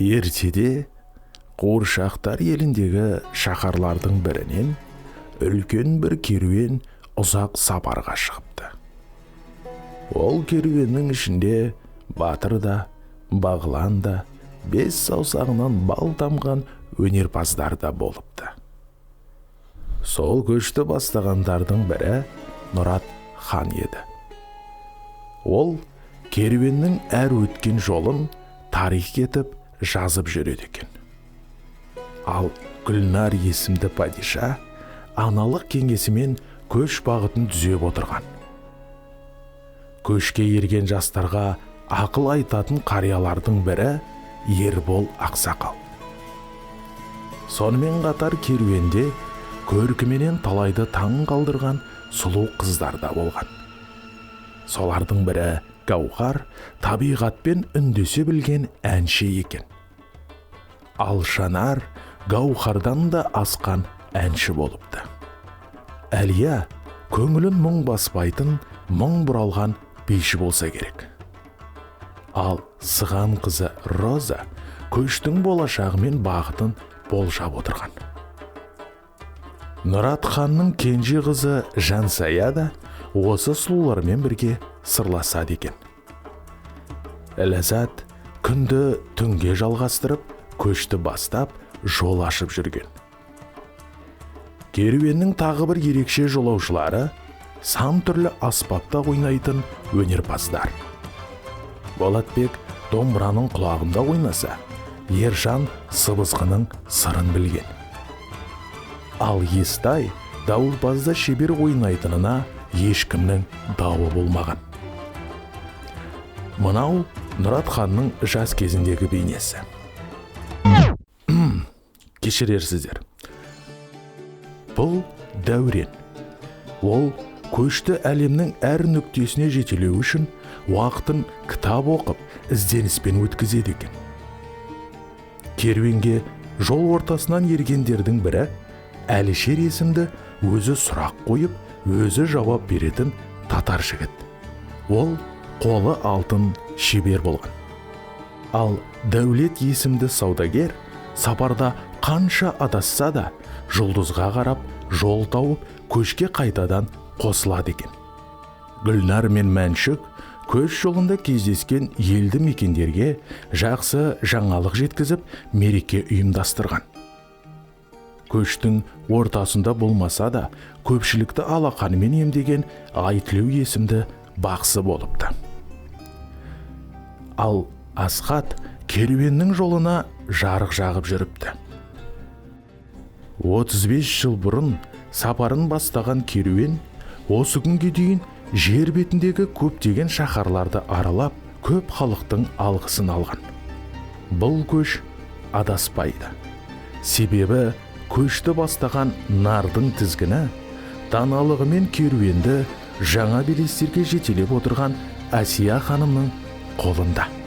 Ертеде қуыршақтар еліндегі шаһарлардың бірінен үлкен бір керуен ұзақ сапарға шығыпты. Ол керуеннің ішінде батыр да, бағлан да, 5 саусағынан бал тамған өнерпаздар да болыпты. Сол көшті бастағандардың бірі Нұрат хан еді. Ол керуеннің әр өткен жолын тарих етіп жазып жүреді екен. Ал Гүлнар есімді падиша аналық кеңесімен көш бағытын түзеп отырған. Көшке ерген жастарға ақыл айтатын қариялардың бірі Ербол ақсақал. Сонымен қатар керуенде көркіменен талайды таң қалдырған сұлу қыздар да болған. Солардың бірі Гауһар табиғатпен үндесе білген әнші екен. Ал Шанар Гауһардан да асқан әнші болыпты. Әлия көңілін мұң баспайтын, мұң бұралған биші болса керек. Ал Сыған қызы Роза көштің болашағы мен бағытын болжап отырған. Нұрат ханның кенже қызы Жансая да осы сұлулармен бірге сырласады екен. Ләззат күнді түнге жалғастырып, көшті бастап жол ашып жүрген. Керуеннің тағы бір ерекше жолаушылары сан түрлі аспапта ойнайтын өнерпаздар. Болатбек домбыраның құлағында ойнаса, Ержан сыбызғының сырын білген. Ал Естай дауылпазда шебер ойнайтынына ешкімнің дауы болмаған. Мынау Нұрат ханның жас кезіндегі бейнесі. Кешірерсіздер. Бұл Дәурен. Ол көшті әлемнің әр нүктесіне жетелеу үшін уақытын кітап оқып, ізденіспен өткізеді екен. Керуенге жол ортасынан ергендердің бірі Әлішер есімді өзі сұрақ қойып, өзі жауап беретін татар жігіт. Ол қолы алтын шебер болған. Ал Дәулет есімді саудагер сапарда қанша адасса да жұлдызға қарап жол тауып көшке қайтадан қосылады екен. Гүлнар мен Мәншүк көш жолында кездескен елді мекендерге жақсы жаңалық жеткізіп мереке ұйымдастырған. Көштің ортасында болмаса да көпшілікті алақанымен емдеген Айтілеу есімді бақсы болыпты. Ал Асхат керуеннің жолына жарық жағып жүріпті. 35 жыл бұрын сапарын бастаған керуен осы күнге дейін жер бетіндегі көптеген шаһарларды аралап, көп халықтың алғысын алған. Бұл көш адаспайды. Себебі көшті бастаған нардың тізгіні даналығымен керуенді жаңа белестерге жетелеп отырған Әсия ханымның қолында.